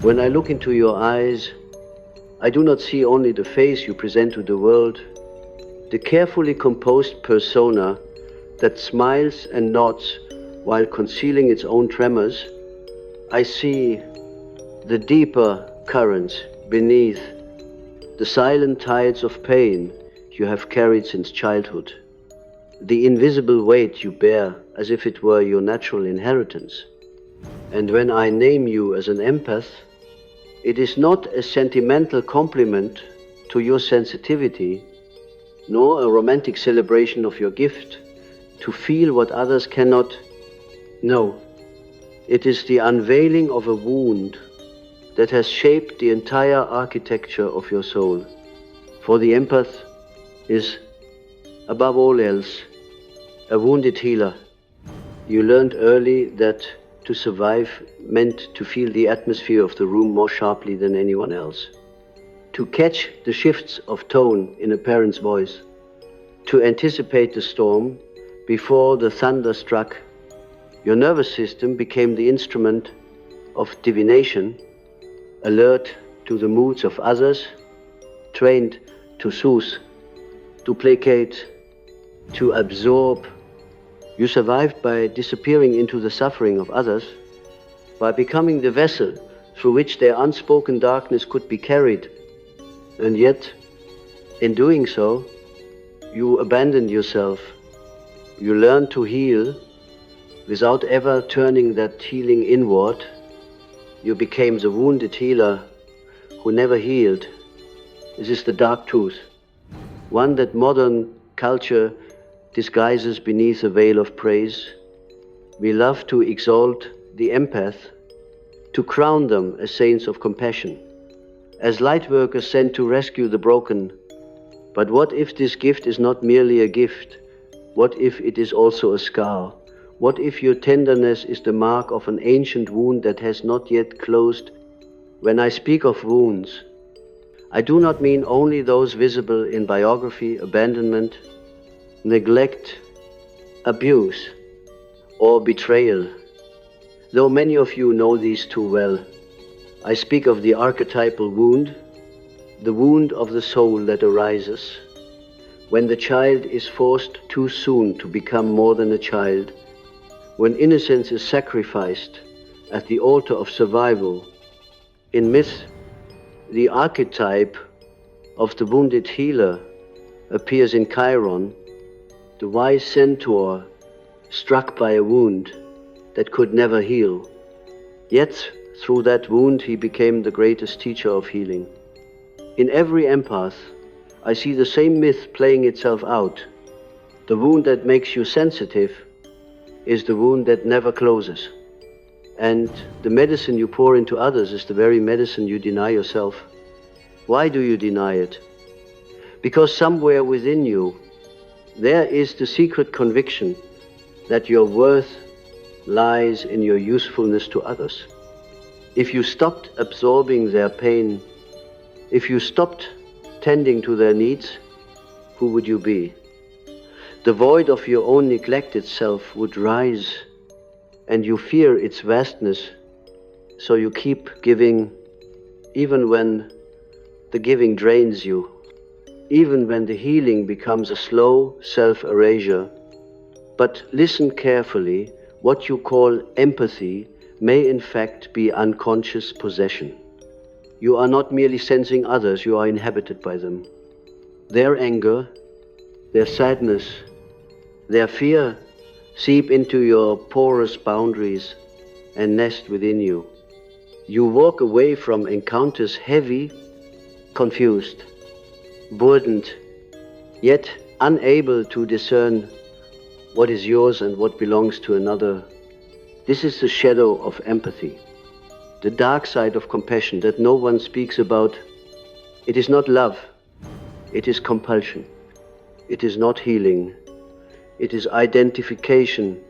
When I look into your eyes, I do not see only the face you present to the world, the carefully composed persona that smiles and nods while concealing its own tremors. I see the deeper currents beneath, the silent tides of pain you have carried since childhood, the invisible weight you bear as if it were your natural inheritance. And when I name you as an empath, it is not a sentimental compliment to your sensitivity, nor a romantic celebration of your gift to feel what others cannot. No, it is the unveiling of a wound that has shaped the entire architecture of your soul. For the empath is, above all else, a wounded healer. You learned early that to survive meant to feel the atmosphere of the room more sharply than anyone else, to catch the shifts of tone in a parent's voice, to anticipate the storm before the thunder struck. Your nervous system became the instrument of divination, alert to the moods of others, trained to soothe, to placate, to absorb. You survived by disappearing into the suffering of others, by becoming the vessel through which their unspoken darkness could be carried. And yet, in doing so, you abandoned yourself. You learned to heal without ever turning that healing inward. You became the wounded healer who never healed. This is the dark truth, one that modern culture disguises beneath a veil of praise. We love to exalt the empath, to crown them as saints of compassion, as light workers sent to rescue the broken. But what if this gift is not merely a gift? What if it is also a scar? What if your tenderness is the mark of an ancient wound that has not yet closed? When I speak of wounds, I do not mean only those visible in biography, abandonment, neglect, abuse, or betrayal. Though many of you know these too well, I speak of the archetypal wound, the wound of the soul that arises when the child is forced too soon to become more than a child, when innocence is sacrificed at the altar of survival. In myth, the archetype of the wounded healer appears in Chiron, the wise centaur struck by a wound that could never heal. Yet, through that wound, he became the greatest teacher of healing. In every empath, I see the same myth playing itself out. The wound that makes you sensitive is the wound that never closes. And the medicine you pour into others is the very medicine you deny yourself. Why do you deny it? Because somewhere within you, there is the secret conviction that your worth lies in your usefulness to others. If you stopped absorbing their pain, if you stopped tending to their needs, who would you be? The void of your own neglected self would rise, and you fear its vastness, so you keep giving, even when the giving drains you, even when the healing becomes a slow self-erasure. But listen carefully, what you call empathy may in fact be unconscious possession. You are not merely sensing others, you are inhabited by them. Their anger, their sadness, their fear seep into your porous boundaries and nest within you. You walk away from encounters heavy, confused, burdened, yet unable to discern what is yours and what belongs to another. This is the shadow of empathy, the dark side of compassion that no one speaks about. It is not love, it is compulsion. It is not healing, it is identification,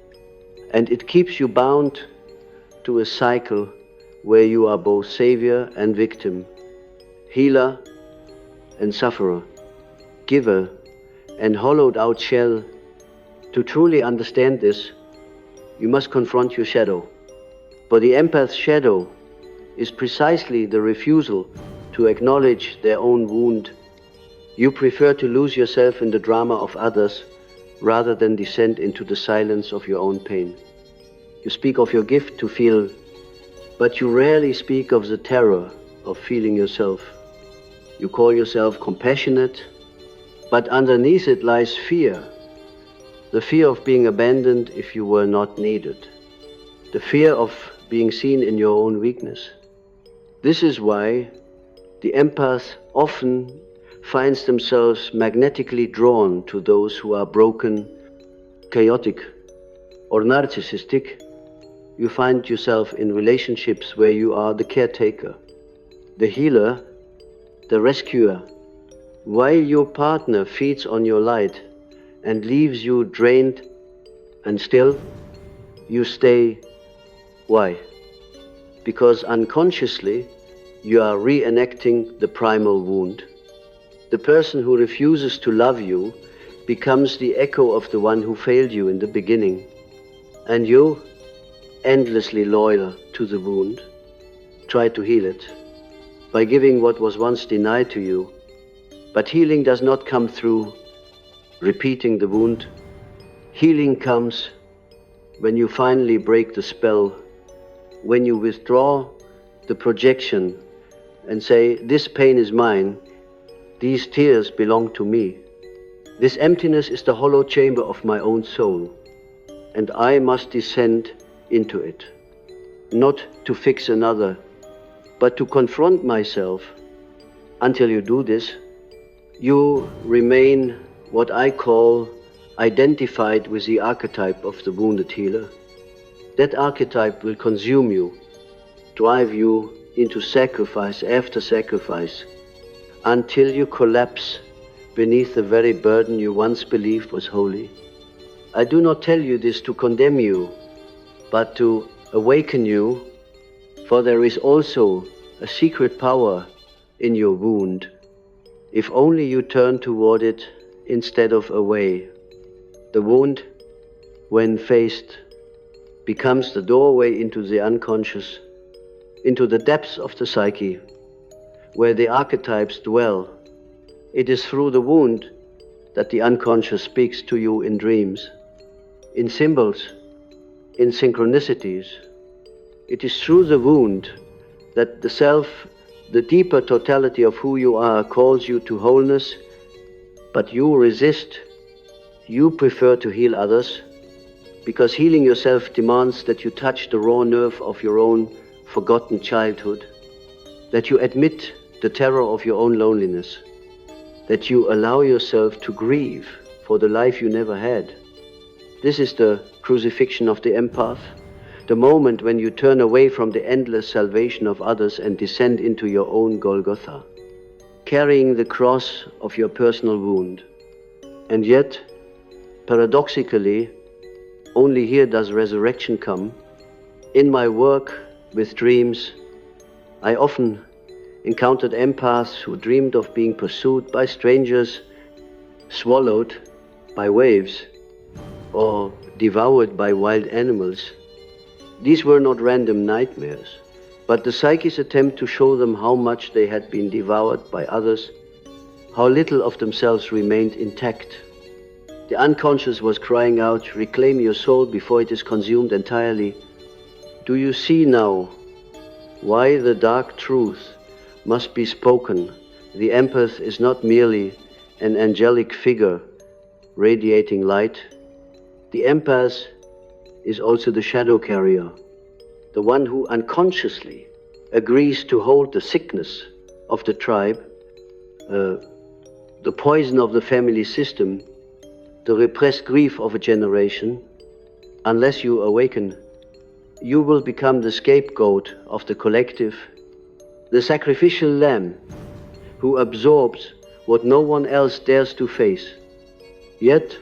and it keeps you bound to a cycle where you are both savior and victim, healer and sufferer, giver and hollowed out shell. To truly understand this, you must confront your shadow. For the empath's shadow is precisely the refusal to acknowledge their own wound. You prefer to lose yourself in the drama of others rather than descend into the silence of your own pain. You speak of your gift to feel, but you rarely speak of the terror of feeling yourself. You call yourself compassionate, but underneath it lies fear. The fear of being abandoned if you were not needed. The fear of being seen in your own weakness. This is why the empath often finds themselves magnetically drawn to those who are broken, chaotic, or narcissistic. You find yourself in relationships where you are the caretaker, the healer, the rescuer, while your partner feeds on your light and leaves you drained, and still you stay. Why? Because unconsciously you are reenacting the primal wound. The person who refuses to love you becomes the echo of the one who failed you in the beginning. And you, endlessly loyal to the wound, try to heal it by giving what was once denied to you. But healing does not come through repeating the wound. Healing comes when you finally break the spell, when you withdraw the projection and say, this pain is mine, these tears belong to me. This emptiness is the hollow chamber of my own soul, and I must descend into it, not to fix another, but to confront myself. Until you do this, you remain what I call identified with the archetype of the wounded healer. That archetype will consume you, drive you into sacrifice after sacrifice, until you collapse beneath the very burden you once believed was holy. I do not tell you this to condemn you, but to awaken you, for there is also a secret power in your wound, if only you turn toward it instead of away. The wound, when faced, becomes the doorway into the unconscious, into the depths of the psyche, where the archetypes dwell. It is through the wound that the unconscious speaks to you in dreams, in symbols, in synchronicities. It is through the wound that the self, the deeper totality of who you are, calls you to wholeness, but you resist. You prefer to heal others, because healing yourself demands that you touch the raw nerve of your own forgotten childhood, that you admit the terror of your own loneliness, that you allow yourself to grieve for the life you never had. This is the crucifixion of the empath, the moment when you turn away from the endless salvation of others and descend into your own Golgotha, carrying the cross of your personal wound. And yet, paradoxically, only here does resurrection come. In my work with dreams, I often encountered empaths who dreamed of being pursued by strangers, swallowed by waves, or devoured by wild animals. These were not random nightmares, but the psyche's attempt to show them how much they had been devoured by others, how little of themselves remained intact. The unconscious was crying out, reclaim your soul before it is consumed entirely. Do you see now why the dark truth must be spoken? The empath is not merely an angelic figure radiating light. The empath is also the shadow carrier, the one who unconsciously agrees to hold the sickness of the tribe, the poison of the family system, the repressed grief of a generation. Unless you awaken, you will become the scapegoat of the collective, the sacrificial lamb who absorbs what no one else dares to face. Yet,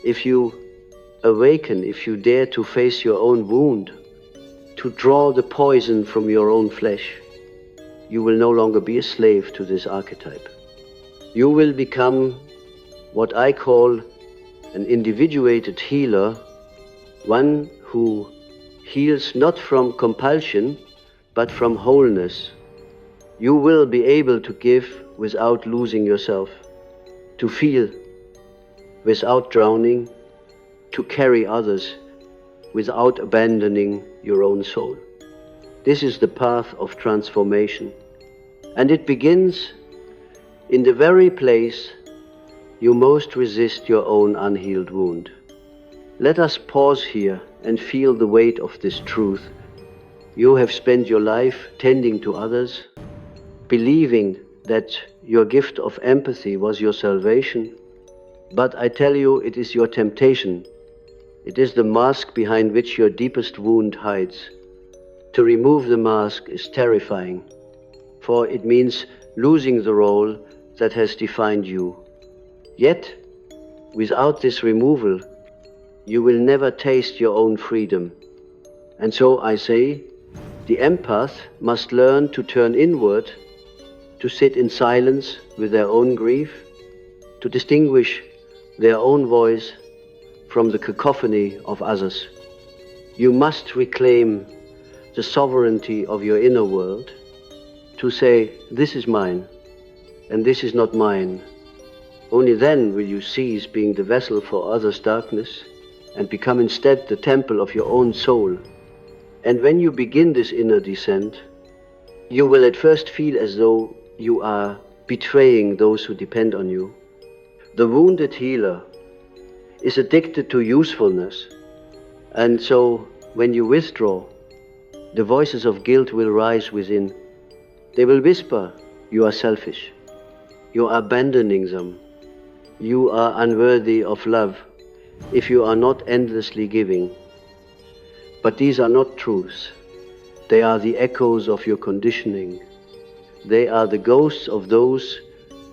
if you awaken, if you dare to face your own wound, to draw the poison from your own flesh, you will no longer be a slave to this archetype. You will become what I call an individuated healer, one who heals not from compulsion, but from wholeness. You will be able to give without losing yourself, to feel without drowning, to carry others without abandoning your own soul. This is the path of transformation, and it begins in the very place you most resist your own unhealed wound. Let us pause here and feel the weight of this truth. You have spent your life tending to others, believing that your gift of empathy was your salvation, but I tell you, it is your temptation. It is the mask behind which your deepest wound hides. To remove the mask is terrifying, for it means losing the role that has defined you. Yet, without this removal, you will never taste your own freedom. And so I say, the empath must learn to turn inward, to sit in silence with their own grief, to distinguish their own voice from the cacophony of others. You must reclaim the sovereignty of your inner world, to say, this is mine, and this is not mine. Only then will you cease being the vessel for others' darkness and become instead the temple of your own soul. And when you begin this inner descent, you will at first feel as though you are betraying those who depend on you. The wounded healer is addicted to usefulness, and so when you withdraw, the voices of guilt will rise within. They will whisper, you are selfish, you are abandoning them, you are unworthy of love if you are not endlessly giving. But these are not truths. They are the echoes of your conditioning. They are the ghosts of those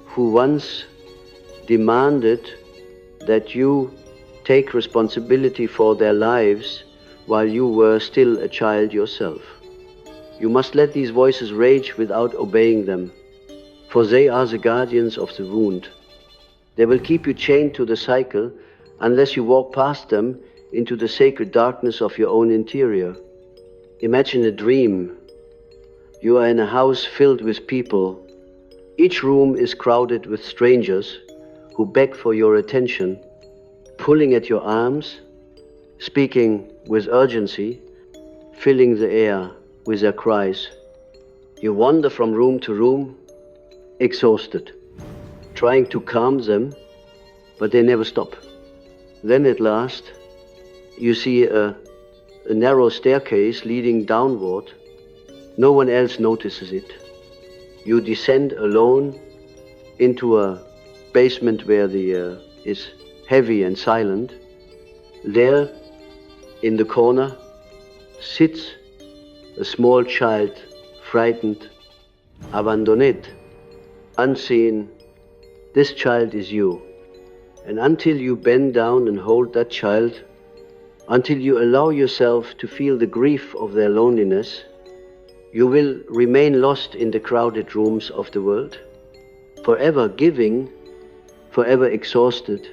who once demanded that you take responsibility for their lives while you were still a child yourself. You must let these voices rage without obeying them, for they are the guardians of the wound. They will keep you chained to the cycle unless you walk past them into the sacred darkness of your own interior. Imagine a dream. You are in a house filled with people. Each room is crowded with strangers who beg for your attention, pulling at your arms, speaking with urgency, filling the air with their cries. You wander from room to room, exhausted, trying to calm them, but they never stop. Then at last, you see a narrow staircase leading downward. No one else notices it. You descend alone into a basement where the air is heavy and silent. There, in the corner, sits a small child, frightened, abandoned, unseen. This child is you. And until you bend down and hold that child, until you allow yourself to feel the grief of their loneliness, you will remain lost in the crowded rooms of the world, forever giving, forever exhausted.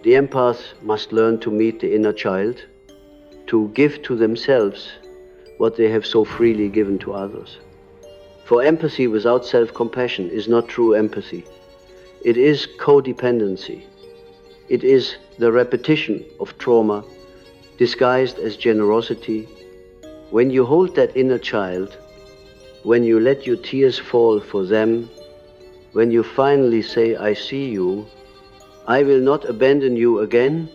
The empath must learn to meet the inner child, to give to themselves what they have so freely given to others. For empathy without self-compassion is not true empathy. It is codependency. It is the repetition of trauma disguised as generosity. When you hold that inner child, when you let your tears fall for them, when you finally say, I see you, I will not abandon you again,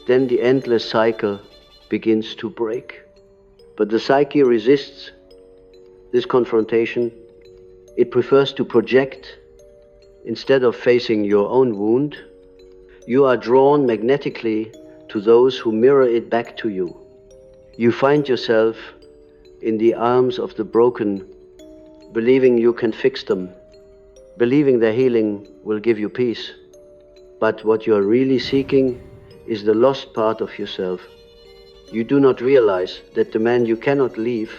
then the endless cycle begins to break. But the psyche resists this confrontation. It prefers to project. Instead of facing your own wound, you are drawn magnetically to those who mirror it back to you. You find yourself in the arms of the broken, believing you can fix them, believing their healing will give you peace. But what you are really seeking is the lost part of yourself. You do not realize that the man you cannot leave,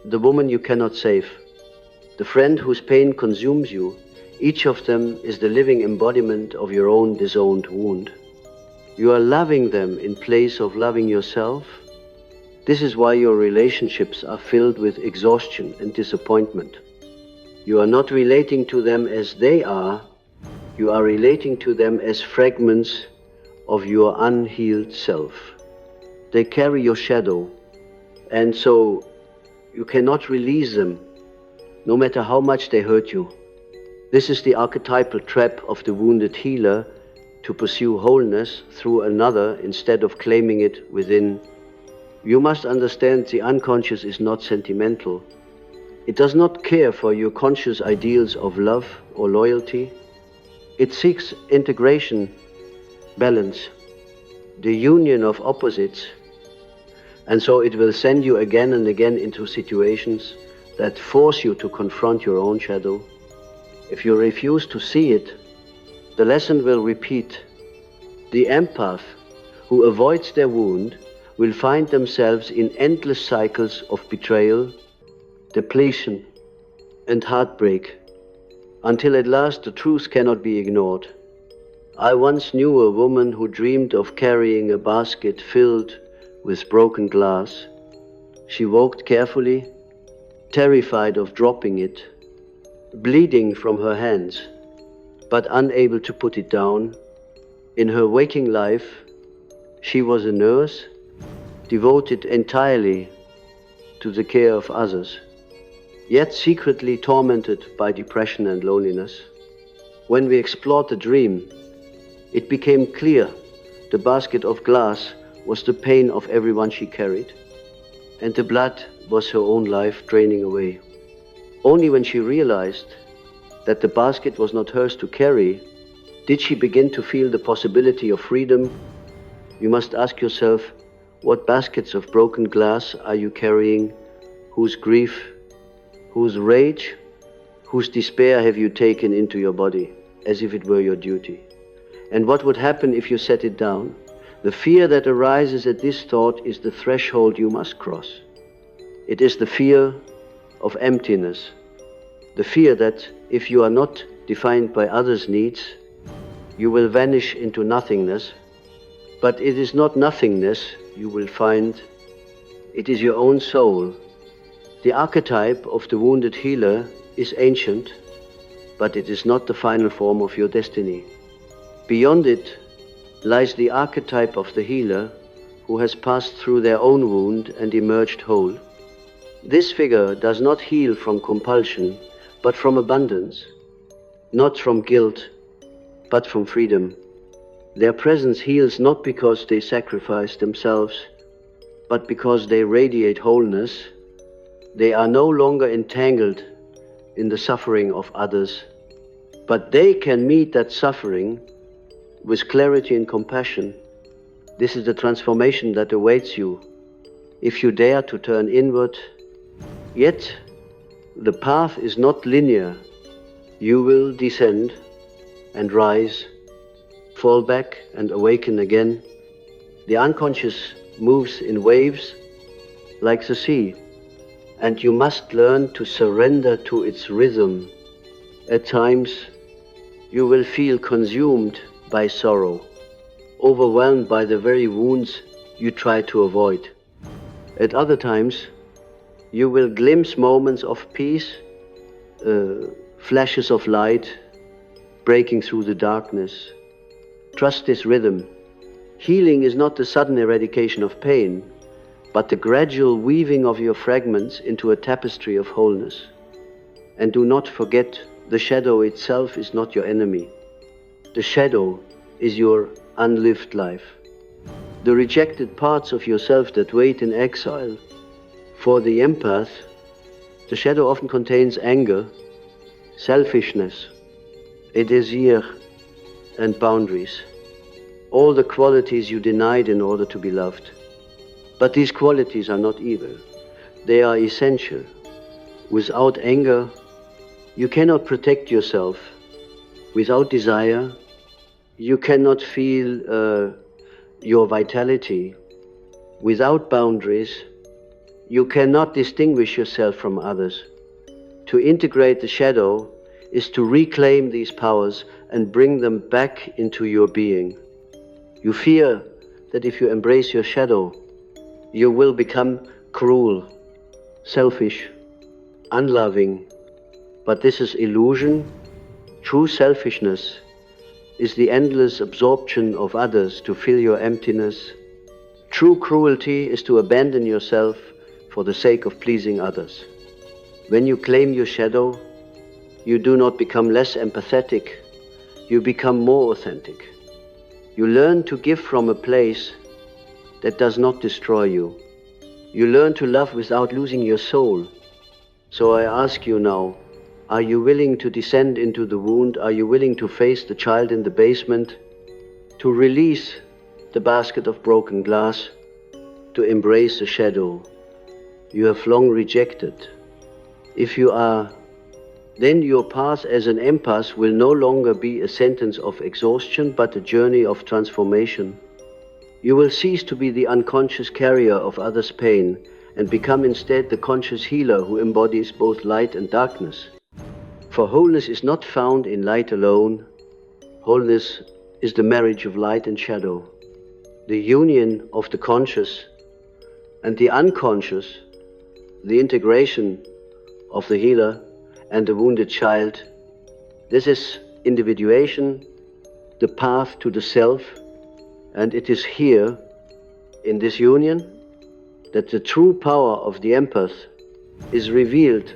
the woman you cannot save, the friend whose pain consumes you, each of them is the living embodiment of your own disowned wound. You are loving them in place of loving yourself, This is why your relationships are filled with exhaustion and disappointment. You are not relating to them as they are, you are relating to them as fragments of your unhealed self. They carry your shadow, and so you cannot release them, no matter how much they hurt you. This is the archetypal trap of the wounded healer, to pursue wholeness through another instead of claiming it within. You must understand the unconscious is not sentimental. It does not care for your conscious ideals of love or loyalty. It seeks integration, balance, the union of opposites, and so it will send you again and again into situations that force you to confront your own shadow. If you refuse to see it, the lesson will repeat. The empath who avoids their wound will find themselves in endless cycles of betrayal, depletion, and heartbreak, until at last the truth cannot be ignored. I once knew a woman who dreamed of carrying a basket filled with broken glass. She walked carefully, terrified of dropping it, bleeding from her hands, but unable to put it down. In her waking life, she was a nurse, devoted entirely to the care of others, yet secretly tormented by depression and loneliness. When we explored the dream, it became clear the basket of glass was the pain of everyone she carried, and the blood was her own life draining away. Only when she realized that the basket was not hers to carry, did she begin to feel the possibility of freedom. You must ask yourself, what baskets of broken glass are you carrying? Whose grief, whose rage, whose despair have you taken into your body, as if it were your duty? And what would happen if you set it down? The fear that arises at this thought is the threshold you must cross. It is the fear of emptiness, the fear that if you are not defined by others' needs, you will vanish into nothingness. But it is not nothingness you will find, it is your own soul. The archetype of the wounded healer is ancient, but it is not the final form of your destiny. Beyond it lies the archetype of the healer who has passed through their own wound and emerged whole. This figure does not heal from compulsion, but from abundance, not from guilt, but from freedom. Their presence heals not because they sacrifice themselves, but because they radiate wholeness. They are no longer entangled in the suffering of others, but they can meet that suffering with clarity and compassion. This is the transformation that awaits you if you dare to turn inward. Yet the path is not linear. You will descend and rise, fall back and awaken again. The unconscious moves in waves like the sea, and you must learn to surrender to its rhythm. At times, you will feel consumed by sorrow, overwhelmed by the very wounds you try to avoid. At other times, you will glimpse moments of peace, flashes of light breaking through the darkness. Trust this rhythm. Healing is not the sudden eradication of pain, but the gradual weaving of your fragments into a tapestry of wholeness. And do not forget, the shadow itself is not your enemy. The shadow is your unlived life, the rejected parts of yourself that wait in exile. For the empath, the shadow often contains anger, selfishness, a desire, and boundaries, all the qualities you denied in order to be loved. But these qualities are not evil. They are essential. Without anger, you cannot protect yourself. Without desire, you cannot feel your vitality. Without boundaries, you cannot distinguish yourself from others. To integrate the shadow is to reclaim these powers and bring them back into your being. You fear that if you embrace your shadow, you will become cruel, selfish, unloving. But this is illusion. True selfishness is the endless absorption of others to fill your emptiness. True cruelty is to abandon yourself for the sake of pleasing others. When you claim your shadow, you do not become less empathetic, you become more authentic. You learn to give from a place that does not destroy you. You learn to love without losing your soul. So I ask you now, are you willing to descend into the wound? Are you willing to face the child in the basement? To release the basket of broken glass? To embrace the shadow you have long rejected? If you are, then your path as an empath will no longer be a sentence of exhaustion, but a journey of transformation. You will cease to be the unconscious carrier of others' pain and become instead the conscious healer who embodies both light and darkness. For wholeness is not found in light alone. Wholeness is the marriage of light and shadow, the union of the conscious and the unconscious, the integration of the healer and the wounded child. This is individuation, the path to the self, and it is here, in this union, that the true power of the empath is revealed,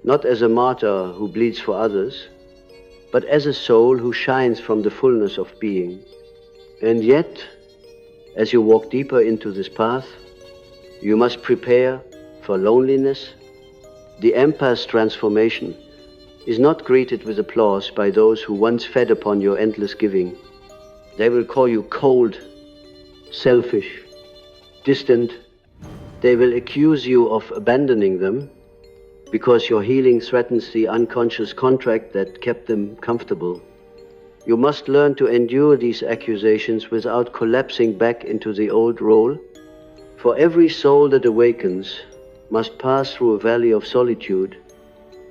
not as a martyr who bleeds for others, but as a soul who shines from the fullness of being. And yet, as you walk deeper into this path, you must prepare for loneliness. The empath's transformation is not greeted with applause by those who once fed upon your endless giving. They will call you cold, selfish, distant. They will accuse you of abandoning them because your healing threatens the unconscious contract that kept them comfortable. You must learn to endure these accusations without collapsing back into the old role. For every soul that awakens must pass through a valley of solitude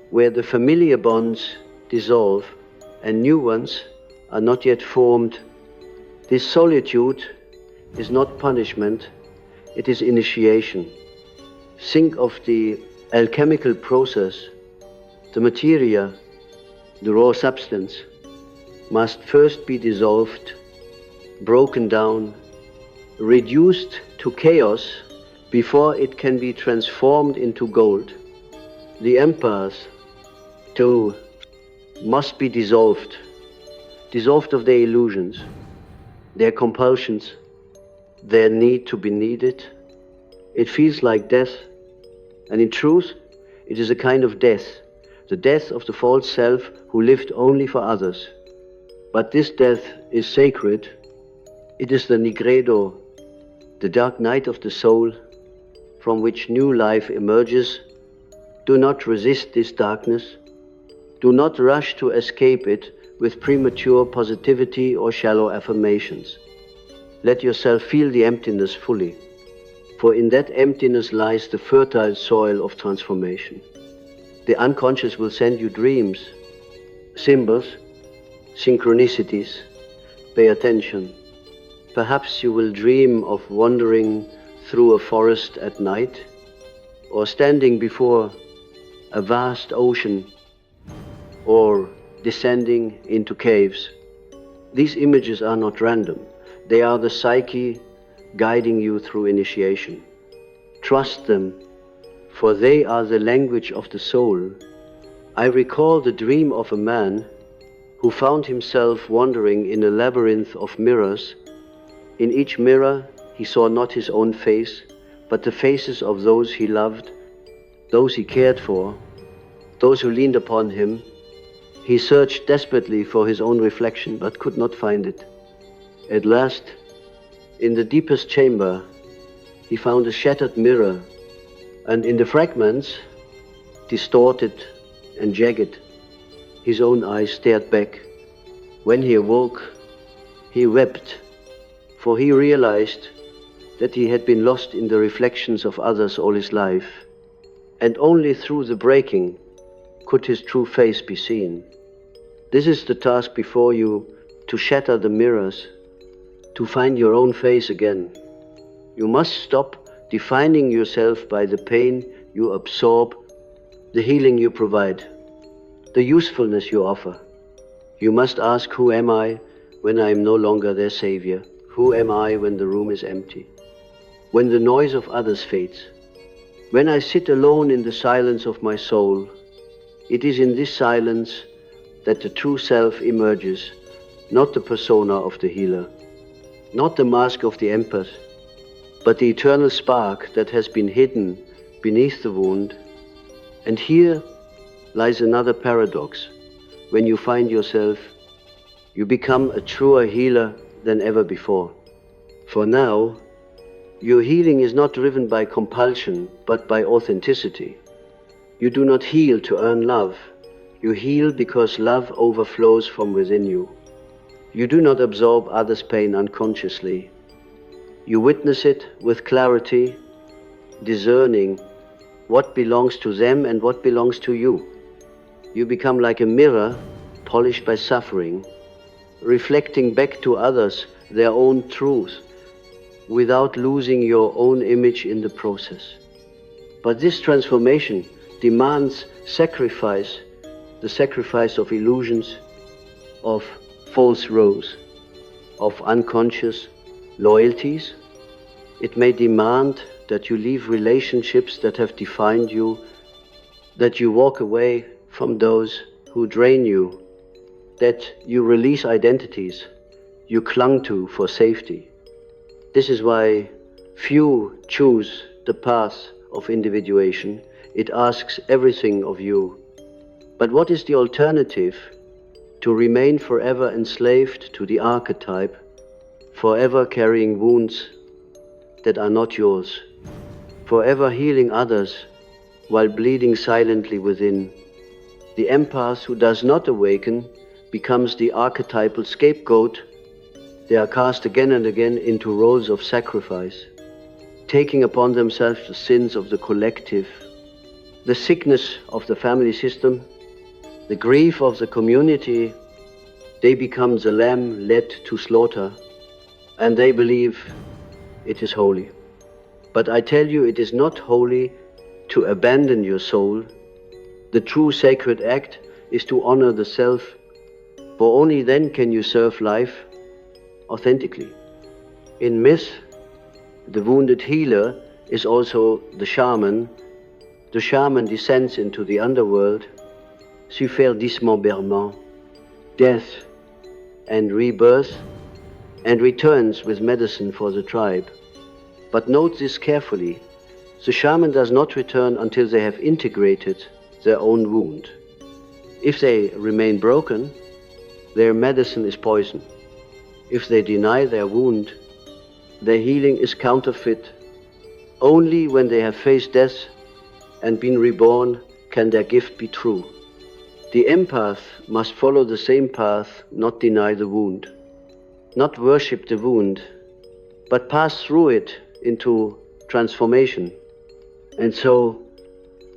where the familiar bonds dissolve and new ones are not yet formed. This solitude is not punishment, it is initiation. Think of the alchemical process. The materia, the raw substance, must first be dissolved, broken down, reduced to chaos before it can be transformed into gold. The empath, too, must be dissolved of their illusions, their compulsions, their need to be needed. It feels like death, and in truth, it is a kind of death, the death of the false self who lived only for others. But this death is sacred. It is the nigredo, the dark night of the soul, from which new life emerges. Do not resist this darkness. Do not rush to escape it with premature positivity or shallow affirmations. Let yourself feel the emptiness fully, for in that emptiness lies the fertile soil of transformation. The unconscious will send you dreams, symbols, synchronicities. Pay attention. Perhaps you will dream of wandering through a forest at night, or standing before a vast ocean, or descending into caves. These images are not random. They are the psyche guiding you through initiation. Trust them, for they are the language of the soul. I recall the dream of a man who found himself wandering in a labyrinth of mirrors. In each mirror, he saw not his own face, but the faces of those he loved, those he cared for, those who leaned upon him. He searched desperately for his own reflection, but could not find it. At last, in the deepest chamber, he found a shattered mirror, and in the fragments, distorted and jagged, his own eyes stared back. When he awoke, he wept, for he realized that he had been lost in the reflections of others all his life, and only through the breaking could his true face be seen. This is the task before you, to shatter the mirrors, to find your own face again. You must stop defining yourself by the pain you absorb, the healing you provide, the usefulness you offer. You must ask, who am I when I am no longer their savior? Who am I when the room is empty? When the noise of others fades? When I sit alone in the silence of my soul, it is in this silence that the true self emerges, not the persona of the healer, not the mask of the empath, but the eternal spark that has been hidden beneath the wound. And here lies another paradox. When you find yourself, you become a truer healer than ever before. For now, your healing is not driven by compulsion, but by authenticity. You do not heal to earn love. You heal because love overflows from within you. You do not absorb others' pain unconsciously. You witness it with clarity, discerning what belongs to them and what belongs to you. You become like a mirror polished by suffering, reflecting back to others their own truth without losing your own image in the process. But this transformation demands sacrifice, the sacrifice of illusions, of false roles, of unconscious loyalties. It may demand that you leave relationships that have defined you, that you walk away from those who drain you, that you release identities you clung to for safety. This is why few choose the path of individuation. It asks everything of you. But what is the alternative? To remain forever enslaved to the archetype, forever carrying wounds that are not yours, forever healing others while bleeding silently within. The empath who does not awaken becomes the archetypal scapegoat. They are cast again and again into roles of sacrifice, taking upon themselves the sins of the collective, the sickness of the family system, the grief of the community. They become the lamb led to slaughter, and they believe it is holy. But I tell you, it is not holy to abandon your soul. The true sacred act is to honor the self, for only then can you serve life authentically. In myth, the wounded healer is also the shaman. The shaman descends into the underworld, suffère dismemberment, death and rebirth, and returns with medicine for the tribe. But note this carefully. The shaman does not return until they have integrated their own wound. If they remain broken, their medicine is poison. If they deny their wound, their healing is counterfeit. Only when they have faced death and been reborn can their gift be true. The empath must follow the same path, not deny the wound, not worship the wound, but pass through it into transformation. And so,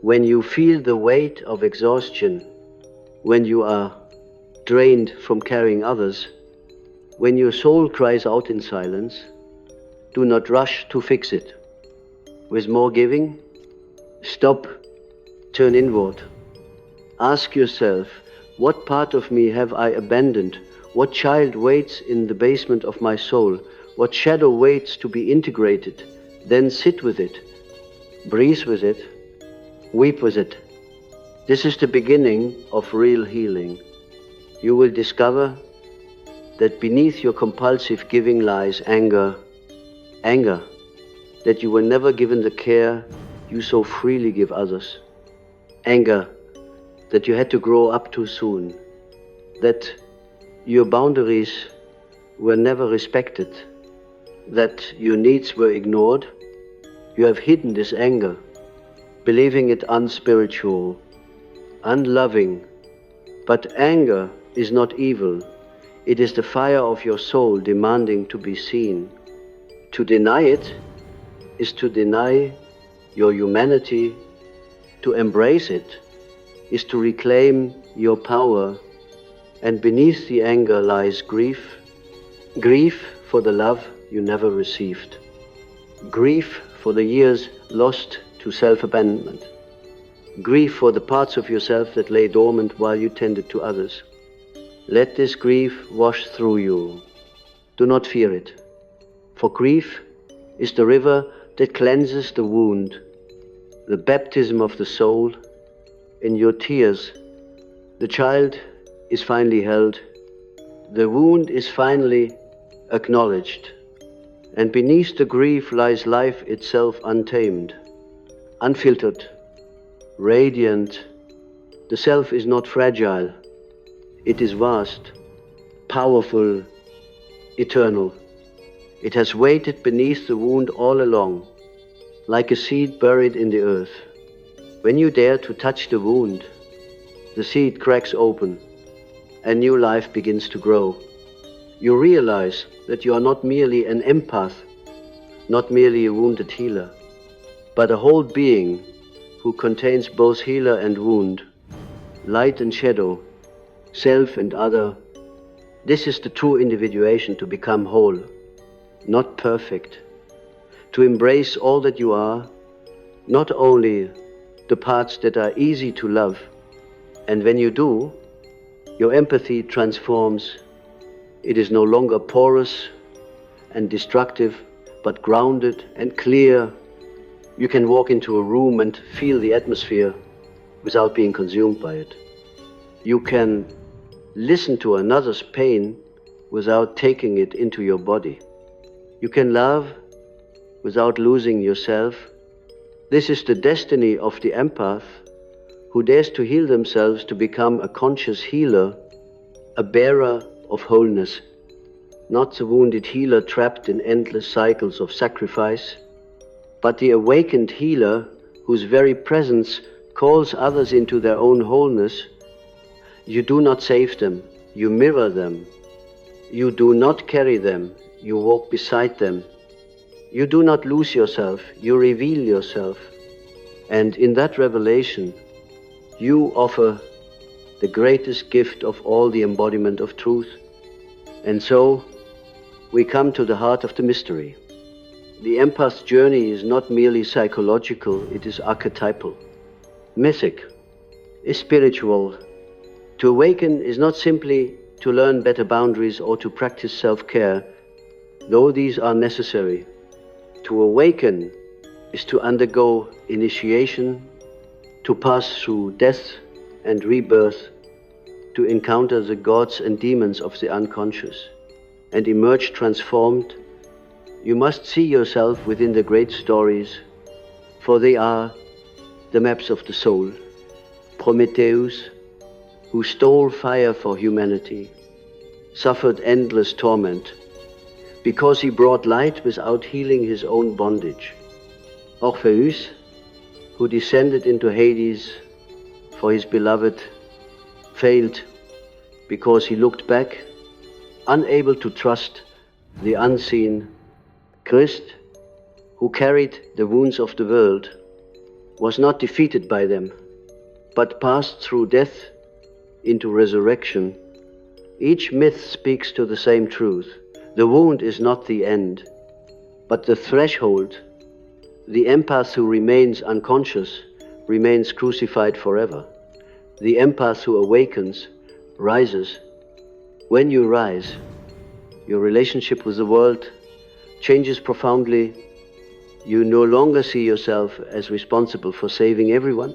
when you feel the weight of exhaustion, when you are drained from carrying others, when your soul cries out in silence, do not rush to fix it. With more giving, stop, turn inward. Ask yourself, what part of me have I abandoned? What child waits in the basement of my soul? What shadow waits to be integrated? Then sit with it, breathe with it, weep with it. This is the beginning of real healing. You will discover that beneath your compulsive giving lies anger, that you were never given the care you so freely give others, anger that you had to grow up too soon, that your boundaries were never respected, that your needs were ignored. You have hidden this anger, believing it unspiritual, unloving. But anger is not evil. It is the fire of your soul demanding to be seen. To deny it is to deny your humanity. To embrace it is to reclaim your power. And beneath the anger lies grief. Grief for the love you never received. Grief for the years lost to self-abandonment. Grief for the parts of yourself that lay dormant while you tended to others. Let this grief wash through you. Do not fear it, for grief is the river that cleanses the wound, the baptism of the soul. In your tears, the child is finally held, the wound is finally acknowledged, and beneath the grief lies life itself untamed, unfiltered, radiant. The self is not fragile, it is vast, powerful, eternal. It has waited beneath the wound all along, like a seed buried in the earth. When you dare to touch the wound, the seed cracks open, and new life begins to grow. You realize that you are not merely an empath, not merely a wounded healer, but a whole being who contains both healer and wound, light and shadow, self and other. This is the true individuation, to become whole, not perfect, to embrace all that you are, not only the parts that are easy to love. And when you do, your empathy transforms. It is no longer porous and destructive, but grounded and clear. You can walk into a room and feel the atmosphere without being consumed by it. You can listen to another's pain without taking it into your body. You can love without losing yourself. This is the destiny of the empath, who dares to heal themselves to become a conscious healer, a bearer of wholeness, not the wounded healer trapped in endless cycles of sacrifice, but the awakened healer whose very presence calls others into their own wholeness. You do not save them, you mirror them. You do not carry them, you walk beside them. You do not lose yourself, you reveal yourself. And in that revelation, you offer the greatest gift of all, the embodiment of truth. And so, we come to the heart of the mystery. The empath's journey is not merely psychological, it is archetypal, mythic, is spiritual. To awaken is not simply to learn better boundaries or to practice self-care, though these are necessary. To awaken is to undergo initiation, to pass through death and rebirth, to encounter the gods and demons of the unconscious, and emerge transformed. You must see yourself within the great stories, for they are the maps of the soul. Prometheus, who stole fire for humanity, suffered endless torment because he brought light without healing his own bondage. Orpheus, who descended into Hades for his beloved, failed because he looked back, unable to trust the unseen. Christ, who carried the wounds of the world, was not defeated by them, but passed through death into resurrection. Each myth speaks to the same truth. The wound is not the end, but the threshold. The empath who remains unconscious remains crucified forever. The empath who awakens rises. When you rise, your relationship with the world changes profoundly. You no longer see yourself as responsible for saving everyone.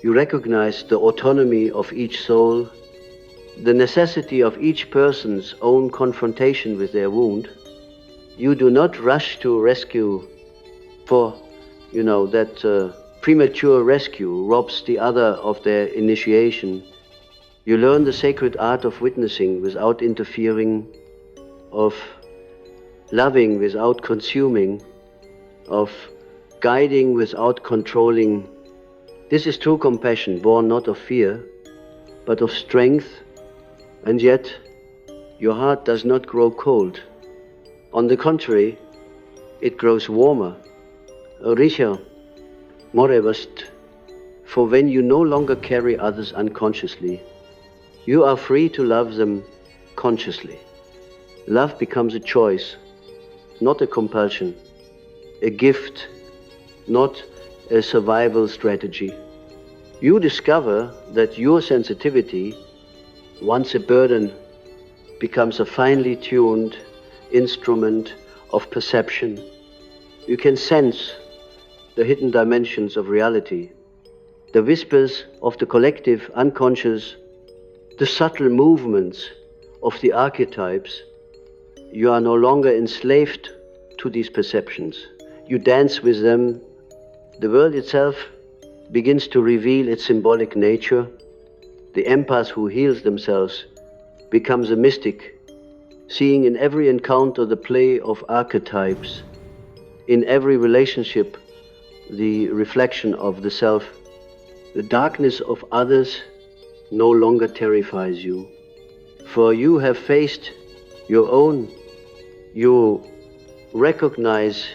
You recognize the autonomy of each soul, the necessity of each person's own confrontation with their wound. You do not rush to rescue, for that premature rescue robs the other of their initiation. You learn the sacred art of witnessing without interfering, of loving without consuming, of guiding without controlling. This is true compassion, born not of fear, but of strength. And yet, your heart does not grow cold. On the contrary, it grows warmer, richer, more robust. For when you no longer carry others unconsciously, you are free to love them consciously. Love becomes a choice, not a compulsion. a gift, not a survival strategy. You discover that your sensitivity, once a burden, becomes a finely tuned instrument of perception. You can sense the hidden dimensions of reality, the whispers of the collective unconscious, the subtle movements of the archetypes. You are no longer enslaved to these perceptions. You dance with them. The world itself begins to reveal its symbolic nature. The empath who heals themselves becomes a mystic, seeing in every encounter the play of archetypes, in every relationship the reflection of the self. The darkness of others no longer terrifies you, for you have faced your own. You recognize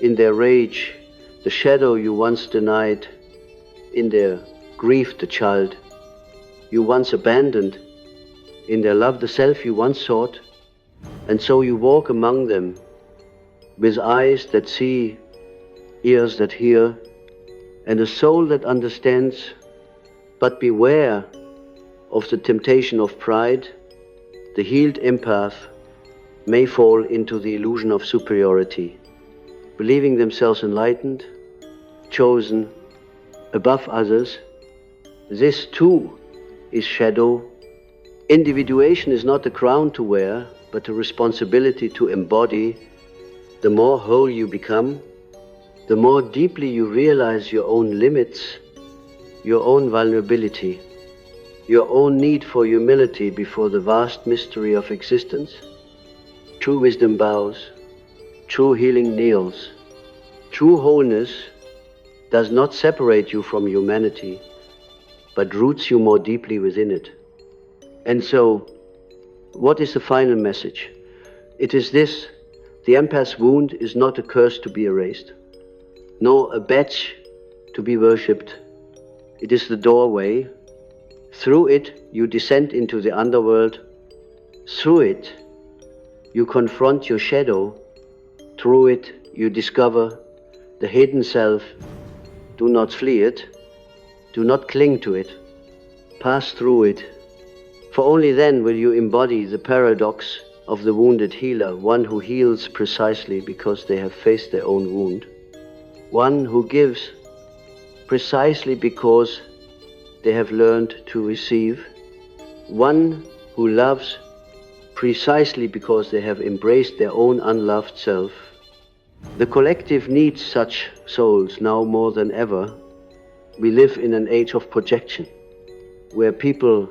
in their rage the shadow you once denied, in their grief the child you once abandoned, in their love the self you once sought, and so you walk among them with eyes that see, ears that hear, and a soul that understands. But beware of the temptation of pride. The healed empath may fall into the illusion of superiority, believing themselves enlightened, chosen, above others. This too is shadow. Individuation is not a crown to wear, but a responsibility to embody. The more whole you become, the more deeply you realize your own limits, your own vulnerability, your own need for humility before the vast mystery of existence. True wisdom bows, true healing kneels. True wholeness does not separate you from humanity, but roots you more deeply within it. And so, what is the final message? It is this: the empath's wound is not a curse to be erased, nor a badge to be worshipped. It is the doorway. Through it, you descend into the underworld. Through it, you confront your shadow. Through it, you discover the hidden self. Do not flee it. Do not cling to it. Pass through it. For only then will you embody the paradox of the wounded healer, one who heals precisely because they have faced their own wound, one who gives precisely because they have learned to receive, one who loves precisely because they have embraced their own unloved self. The collective needs such souls now more than ever. We live in an age of projection, where people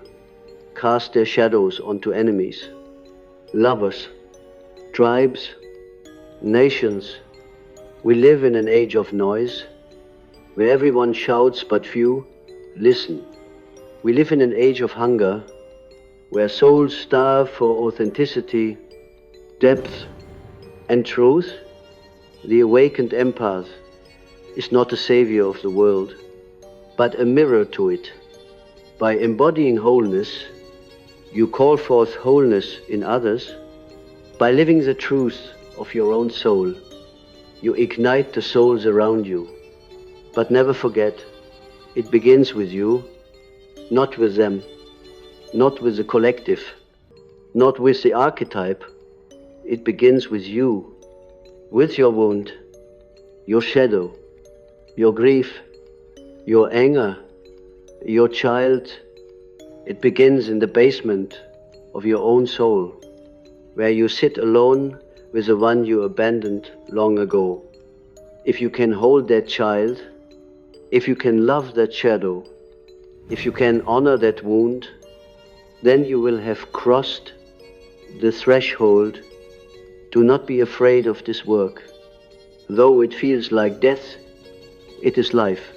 cast their shadows onto enemies, lovers, tribes, nations. We live in an age of noise, where everyone shouts but few listen. We live in an age of hunger, where souls starve for authenticity, depth, and truth. The awakened empath is not a savior of the world, but a mirror to it. By embodying wholeness, you call forth wholeness in others. By living the truth of your own soul, you ignite the souls around you. But never forget, it begins with you, not with them, not with the collective, not with the archetype. It begins with you, with your wound, your shadow, your grief, your anger, your child. It begins in the basement of your own soul, where you sit alone with the one you abandoned long ago. If you can hold that child, if you can love that shadow, if you can honor that wound, then you will have crossed the threshold. Do not be afraid of this work. Though it feels like death, it is life.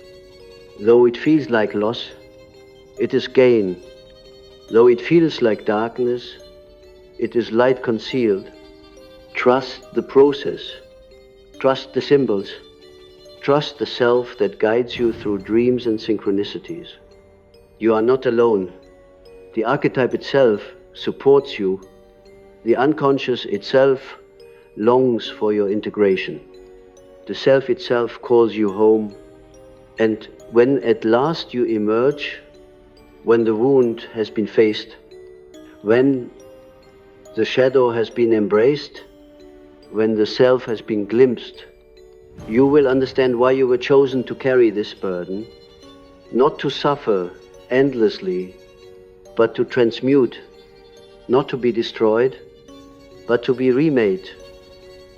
Though it feels like loss, it is gain. Though it feels like darkness, it is light concealed. Trust the process. Trust the symbols. Trust the self that guides you through dreams and synchronicities. You are not alone. The archetype itself supports you. The unconscious itself longs for your integration. The self itself calls you home. And when at last you emerge, when the wound has been faced, when the shadow has been embraced, when the self has been glimpsed, you will understand why you were chosen to carry this burden, not to suffer endlessly, but to transmute, not to be destroyed, but to be remade,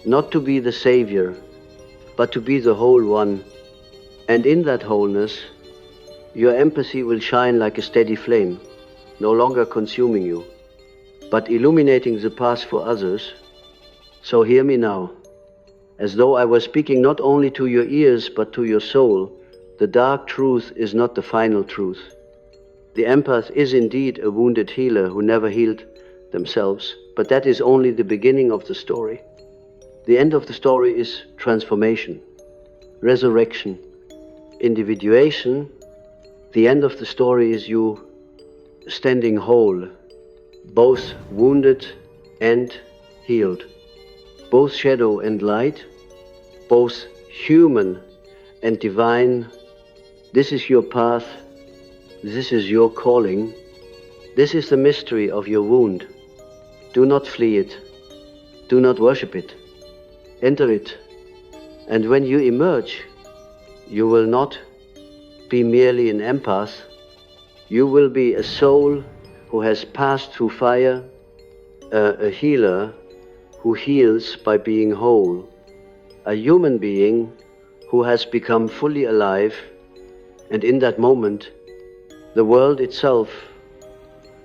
not to be the savior, but to be the whole one. And in that wholeness, your empathy will shine like a steady flame, no longer consuming you, but illuminating the path for others. So hear me now, as though I were speaking not only to your ears, but to your soul. The dark truth is not the final truth. The empath is indeed a wounded healer who never healed themselves, but that is only the beginning of the story. The end of the story is transformation, resurrection, individuation. The end of the story is you standing whole, both wounded and healed, both shadow and light, both human and divine. This is your path, this is your calling, this is the mystery of your wound. Do not flee it, do not worship it, enter it, and when you emerge, you will not be merely an empath, you will be a soul who has passed through fire, a healer who heals by being whole, a human being who has become fully alive, and in that moment, the world itself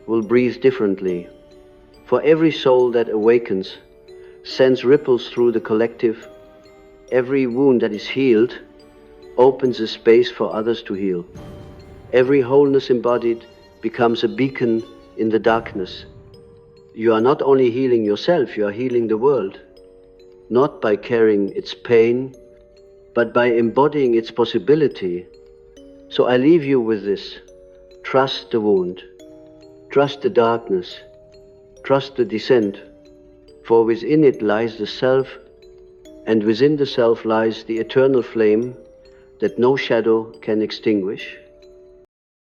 will breathe differently. For every soul that awakens sends ripples through the collective. Every wound that is healed opens a space for others to heal. Every wholeness embodied becomes a beacon in the darkness. You are not only healing yourself, you are healing the world, not by carrying its pain, but by embodying its possibility. So I leave you with this. Trust the wound, trust the darkness, trust the descent, for within it lies the self, and within the self lies the eternal flame that no shadow can extinguish.